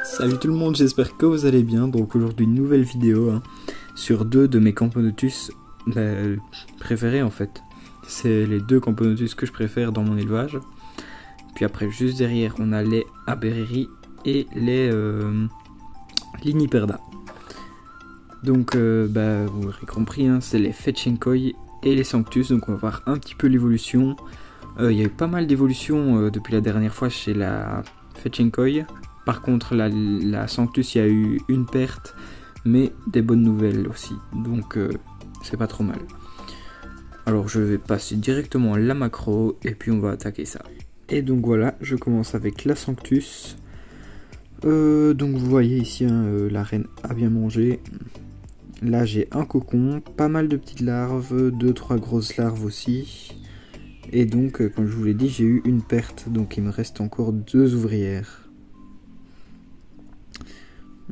Salut tout le monde, j'espère que vous allez bien. Donc aujourd'hui une nouvelle vidéo sur deux de mes Camponotus préférés en fait. C'est les deux Camponotus que je préfère dans mon élevage. Puis après juste derrière on a les Abereri et les Liniperda. Donc vous l'aurez compris, c'est les Fetchenkoi et les Sanctus. Donc on va voir un petit peu l'évolution. Il y a eu pas mal d'évolutions depuis la dernière fois chez la Fetchenkoi. Par contre la Sanctus, il y a eu une perte, mais des bonnes nouvelles aussi, donc c'est pas trop mal. Alors je vais passer directement à la macro et puis on va attaquer ça. Et donc voilà, je commence avec la Sanctus. Donc vous voyez ici, la reine a bien mangé. Là j'ai un cocon, pas mal de petites larves, 2-3 grosses larves aussi. Et donc comme je vous l'ai dit, j'ai eu une perte, donc il me reste encore 2 ouvrières.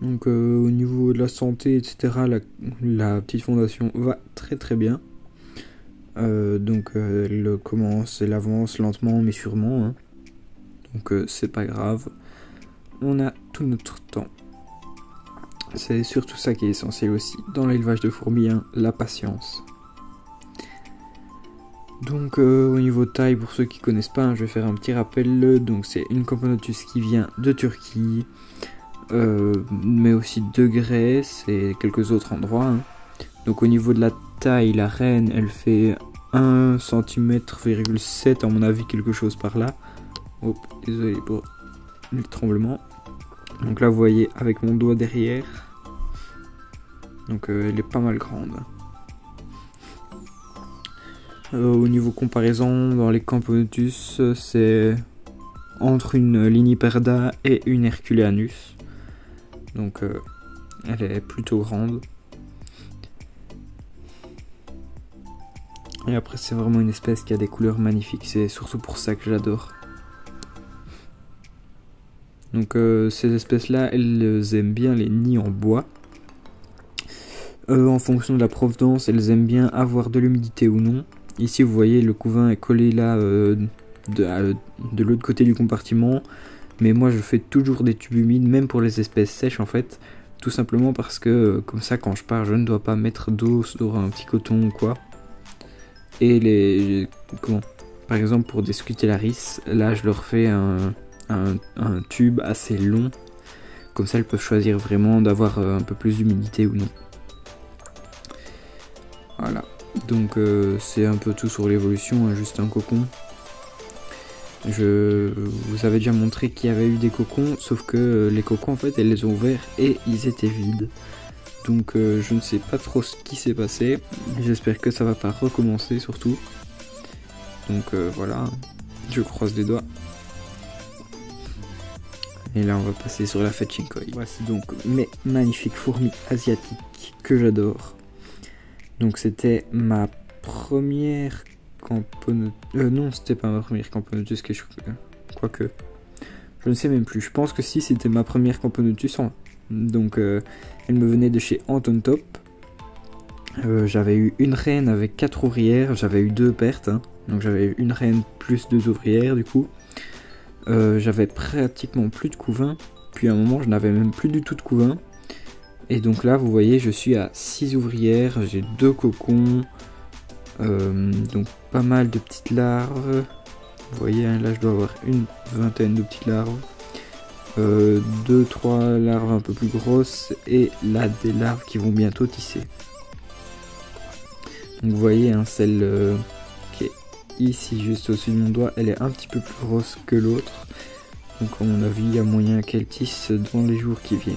Donc au niveau de la santé, etc., la petite fondation va très bien. Elle commence, elle avance lentement mais sûrement. Donc c'est pas grave. On a tout notre temps. C'est surtout ça qui est essentiel aussi dans l'élevage de fourmis, la patience. Donc au niveau taille, pour ceux qui connaissent pas, je vais faire un petit rappel. Donc c'est une Camponotus qui vient de Turquie. Mais aussi de Grèce et quelques autres endroits. Donc au niveau de la taille, la reine elle fait 1 cm,7 cm à mon avis, quelque chose par là. Oh, désolé pour le tremblement. Donc là vous voyez avec mon doigt derrière. Donc elle est pas mal grande. Au niveau comparaison, dans les Camponotus, c'est entre une Liniperda et une Herculeanus. Donc elle est plutôt grande. Et après c'est vraiment une espèce qui a des couleurs magnifiques. C'est surtout pour ça que j'adore. Donc ces espèces là, elles aiment bien les nids en bois. En fonction de la provenance, elles aiment bien avoir de l'humidité ou non. Ici vous voyez le couvain est collé là de l'autre côté du compartiment. Mais moi je fais toujours des tubes humides, même pour les espèces sèches en fait. Tout simplement parce que comme ça quand je pars je ne dois pas mettre d'eau sur un petit coton ou quoi. Et par exemple pour des Scutellaris, là je leur fais un tube assez long. Comme ça elles peuvent choisir vraiment d'avoir un peu plus d'humidité ou non. Voilà, donc c'est un peu tout sur l'évolution, juste un cocon. Je vous avais déjà montré qu'il y avait eu des cocons, sauf que les cocons en fait elles les ont ouverts et ils étaient vides. Donc je ne sais pas trop ce qui s'est passé, j'espère que ça va pas recommencer surtout. Donc voilà, je croise les doigts. Et là on va passer sur la Fetchenkoi. Voici donc mes magnifiques fourmis asiatiques que j'adore. Donc c'était ma première Camponotus. Non, c'était pas ma première Camponotus que je... Quoique. Je ne sais même plus. Je pense que si, c'était ma première Camponotus. Donc, elle me venait de chez Anton Top. J'avais eu une reine avec 4 ouvrières. J'avais eu 2 pertes. Donc, j'avais eu une reine plus 2 ouvrières, du coup. J'avais pratiquement plus de couvain. Puis à un moment, je n'avais même plus du tout de couvain. Et donc là, vous voyez, je suis à 6 ouvrières. J'ai 2 cocons. Donc pas mal de petites larves. Vous voyez là je dois avoir une vingtaine de petites larves, 2-3 larves un peu plus grosses et là des larves qui vont bientôt tisser. Donc vous voyez celle qui est ici juste au-dessus de mon doigt, elle est un petit peu plus grosse que l'autre. Donc à mon avis il y a moyen qu'elle tisse dans les jours qui viennent.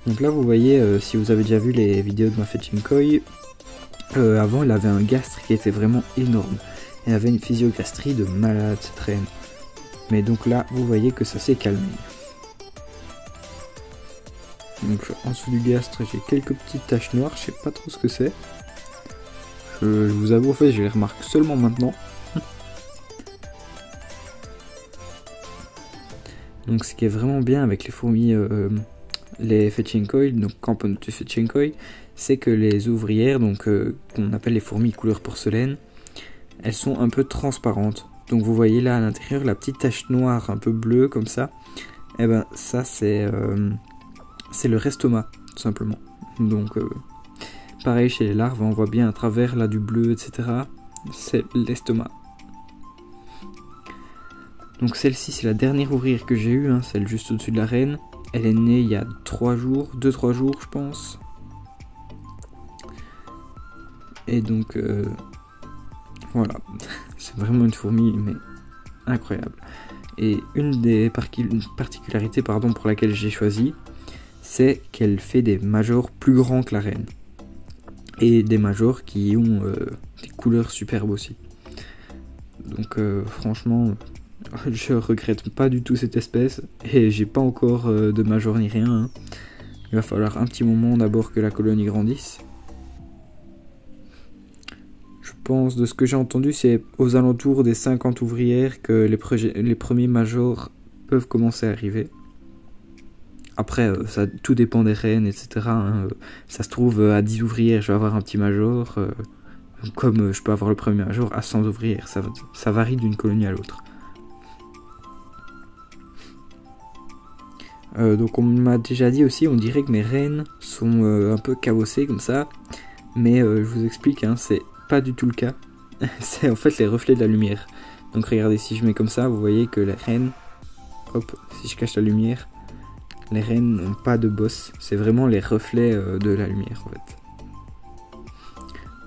Donc là vous voyez, si vous avez déjà vu les vidéos de ma Fetchenkoi, avant elle avait un gastre qui était vraiment énorme. Elle avait une physiogastrie de malade cette reine. Mais donc là vous voyez que ça s'est calmé. Donc en dessous du gastre j'ai quelques petites taches noires, je sais pas trop ce que c'est. Je vous avoue en fait je les remarque seulement maintenant. Donc ce qui est vraiment bien avec les fourmis, les Fetchenkoi, donc Camponotus Fetchenkoi, c'est que les ouvrières, donc qu'on appelle les fourmis couleur porcelaine, elles sont un peu transparentes. Donc vous voyez là à l'intérieur la petite tache noire un peu bleue comme ça. Et ben ça c'est le restoma tout simplement. Donc pareil chez les larves, on voit bien à travers là du bleu, etc. C'est l'estomac. Donc celle-ci c'est la dernière ouvrière que j'ai eue, hein, celle juste au-dessus de la reine. Elle est née il y a 2-3 jours je pense. Et donc voilà, c'est vraiment une fourmi mais incroyable. Et une des particularités pour laquelle j'ai choisi, c'est qu'elle fait des majors plus grands que la reine. Et des majors qui ont des couleurs superbes aussi. Donc franchement, je regrette pas du tout cette espèce. Et j'ai pas encore de major ni rien. Hein. Il va falloir un petit moment d'abord que la colonie grandisse. Je pense, de ce que j'ai entendu, c'est aux alentours des 50 ouvrières que les premiers majors peuvent commencer à arriver. Après, ça tout dépend des reines, etc. Hein. Ça se trouve, à 10 ouvrières, je vais avoir un petit major. Comme je peux avoir le premier major à 100 ouvrières. Ça varie d'une colonie à l'autre. Donc on m'a déjà dit aussi, on dirait que mes reines sont un peu cabossées comme ça. Mais je vous explique, hein, c'est pas du tout le cas. C'est en fait les reflets de la lumière. Donc regardez, si je mets comme ça, vous voyez que les reines, hop, si je cache la lumière, les reines n'ont pas de bosse. C'est vraiment les reflets de la lumière en fait.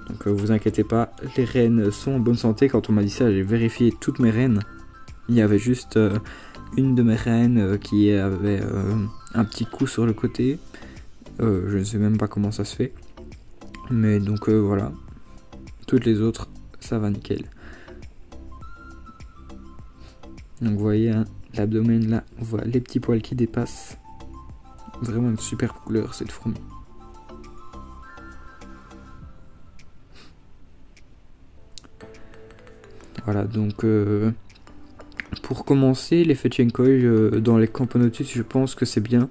Donc vous inquiétez pas, les reines sont en bonne santé. Quand on m'a dit ça, j'ai vérifié toutes mes reines. Il y avait juste une de mes reines qui avait un petit coup sur le côté. Je ne sais même pas comment ça se fait. Mais donc voilà. Toutes les autres, ça va nickel. Donc vous voyez, hein, l'abdomen là, on voit les petits poils qui dépassent. Vraiment une super couleur cette fourmi. Voilà, donc pour commencer, les Fetchenkoi dans les Camponotus, je pense que c'est bien.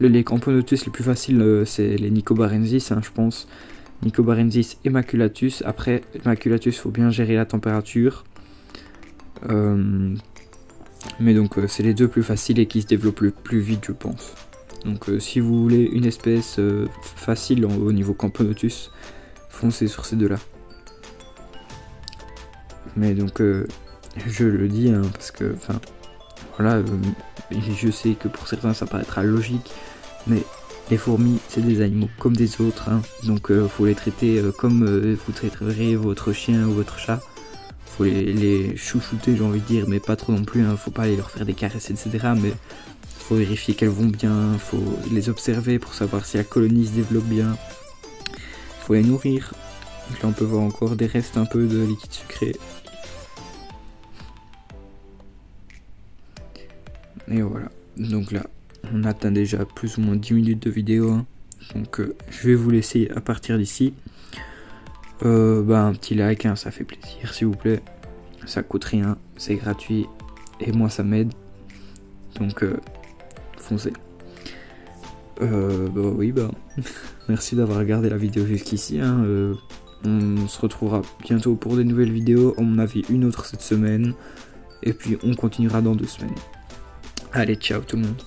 Les Camponotus les plus faciles, c'est les Nicobarensis, hein, je pense. Nicobarensis et Maculatus. Après, Maculatus, faut bien gérer la température. Mais donc, c'est les deux plus faciles et qui se développent le plus vite, je pense. Donc, si vous voulez une espèce facile au niveau Camponotus, foncez sur ces deux-là. Mais donc, je le dis, hein, parce que, enfin, voilà, je sais que pour certains ça paraîtra logique, mais les fourmis, c'est des animaux comme des autres, hein, donc faut les traiter comme vous traiteriez votre chien ou votre chat. Faut les chouchouter, j'ai envie de dire, mais pas trop non plus, hein, faut pas aller leur faire des caresses, etc. Mais faut vérifier qu'elles vont bien, faut les observer pour savoir si la colonie se développe bien. Faut les nourrir. Donc là on peut voir encore des restes un peu de liquide sucré. Et voilà, donc là on atteint déjà plus ou moins 10 minutes de vidéo, hein. Donc je vais vous laisser à partir d'ici. Un petit like, hein, ça fait plaisir s'il vous plaît, ça coûte rien, c'est gratuit et moi ça m'aide, donc foncez. Merci d'avoir regardé la vidéo jusqu'ici, hein. On se retrouvera bientôt pour des nouvelles vidéos, à mon avis une autre cette semaine, et puis on continuera dans 2 semaines. Allez, ciao tout le monde.